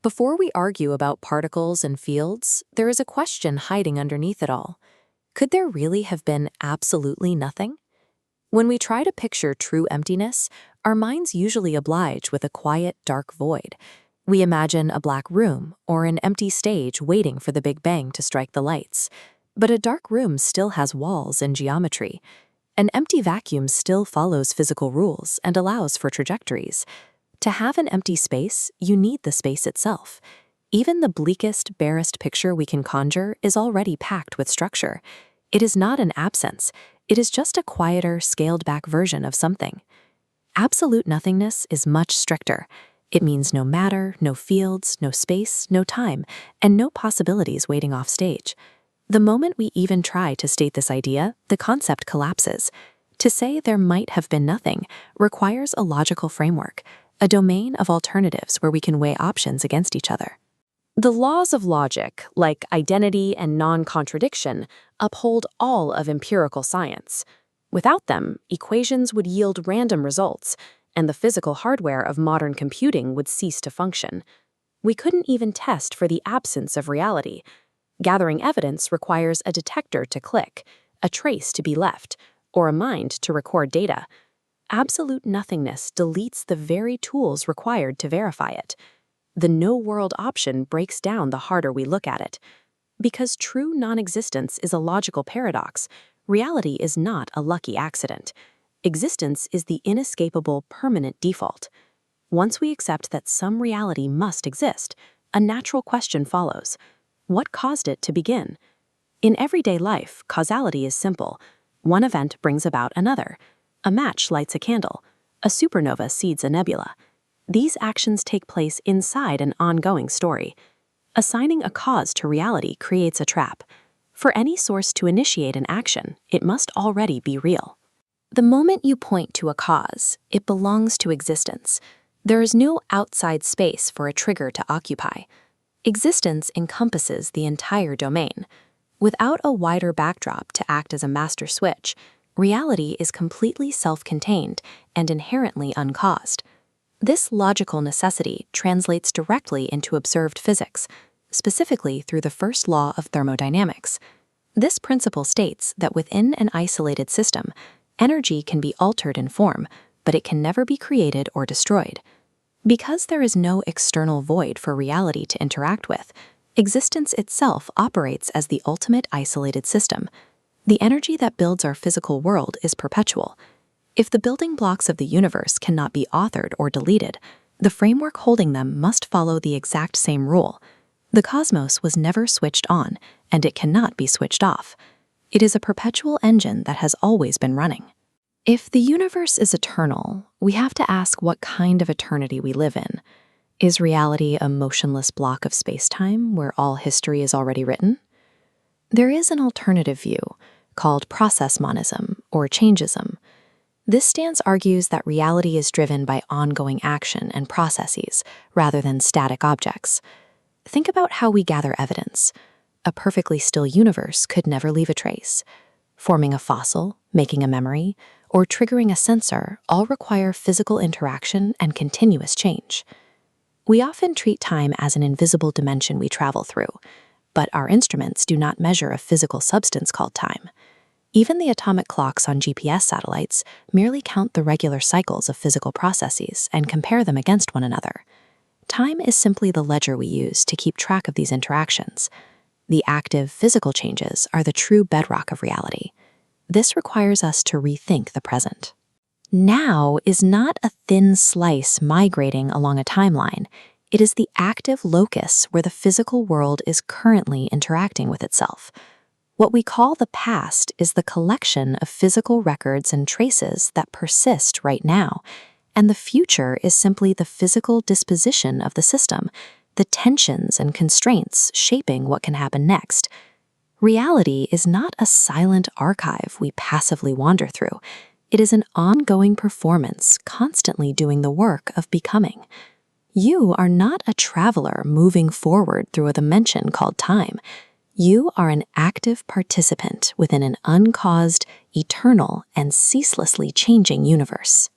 Before we argue about particles and fields, there is a question hiding underneath it all. Could there really have been absolutely nothing? When we try to picture true emptiness, our minds usually oblige with a quiet, dark void. We imagine a black room or an empty stage waiting for the Big Bang to strike the lights. But a dark room still has walls and geometry. An empty vacuum still follows physical rules and allows for trajectories. To have an empty space, you need the space itself. Even the bleakest, barest picture we can conjure is already packed with structure. It is not an absence. It is just a quieter, scaled-back version of something. Absolute nothingness is much stricter. It means no matter, no fields, no space, no time, and no possibilities waiting off stage. The moment we even try to state this idea, the concept collapses. To say there might have been nothing requires a logical framework, a domain of alternatives where we can weigh options against each other. The laws of logic, like identity and non-contradiction, uphold all of empirical science. Without them, equations would yield random results, and the physical hardware of modern computing would cease to function. We couldn't even test for the absence of reality. Gathering evidence requires a detector to click, a trace to be left, or a mind to record data. Absolute nothingness deletes the very tools required to verify it. The no-world option breaks down the harder we look at it. Because true non-existence is a logical paradox, reality is not a lucky accident. Existence is the inescapable, permanent default. Once we accept that some reality must exist, a natural question follows. What caused it to begin? In everyday life, causality is simple. One event brings about another. A match lights a candle. A supernova seeds a nebula. These actions take place inside an ongoing story. Assigning a cause to reality creates a trap. For any source to initiate an action, it must already be real. The moment you point to a cause, it belongs to existence. There is no outside space for a trigger to occupy. Existence encompasses the entire domain. Without a wider backdrop to act as a master switch, reality is completely self-contained and inherently uncaused. This logical necessity translates directly into observed physics, specifically through the first law of thermodynamics. This principle states that within an isolated system, energy can be altered in form, but it can never be created or destroyed. Because there is no external void for reality to interact with, existence itself operates as the ultimate isolated system. The energy that builds our physical world is perpetual. If the building blocks of the universe cannot be authored or deleted, the framework holding them must follow the exact same rule. The cosmos was never switched on, and it cannot be switched off. It is a perpetual engine that has always been running. If the universe is eternal, we have to ask what kind of eternity we live in. Is reality a motionless block of space-time where all history is already written? There is an alternative view, called process monism or Changism. This stance argues that reality is driven by ongoing action and processes rather than static objects. Think about how we gather evidence. A perfectly still universe could never leave a trace. Forming a fossil, making a memory, or triggering a sensor all require physical interaction and continuous change. We often treat time as an invisible dimension we travel through, but our instruments do not measure a physical substance called time. Even the atomic clocks on GPS satellites merely count the regular cycles of physical processes and compare them against one another. Time is simply the ledger we use to keep track of these interactions. The active physical changes are the true bedrock of reality. This requires us to rethink the present. Now is not a thin slice migrating along a timeline. It is the active locus where the physical world is currently interacting with itself. What we call the past is the collection of physical records and traces that persist right now, and the future is simply the physical disposition of the system, the tensions and constraints shaping what can happen next. Reality is not a silent archive we passively wander through. It is an ongoing performance constantly doing the work of becoming. You are not a traveler moving forward through a dimension called time. You are an active participant within an uncaused, eternal, and ceaselessly changing universe.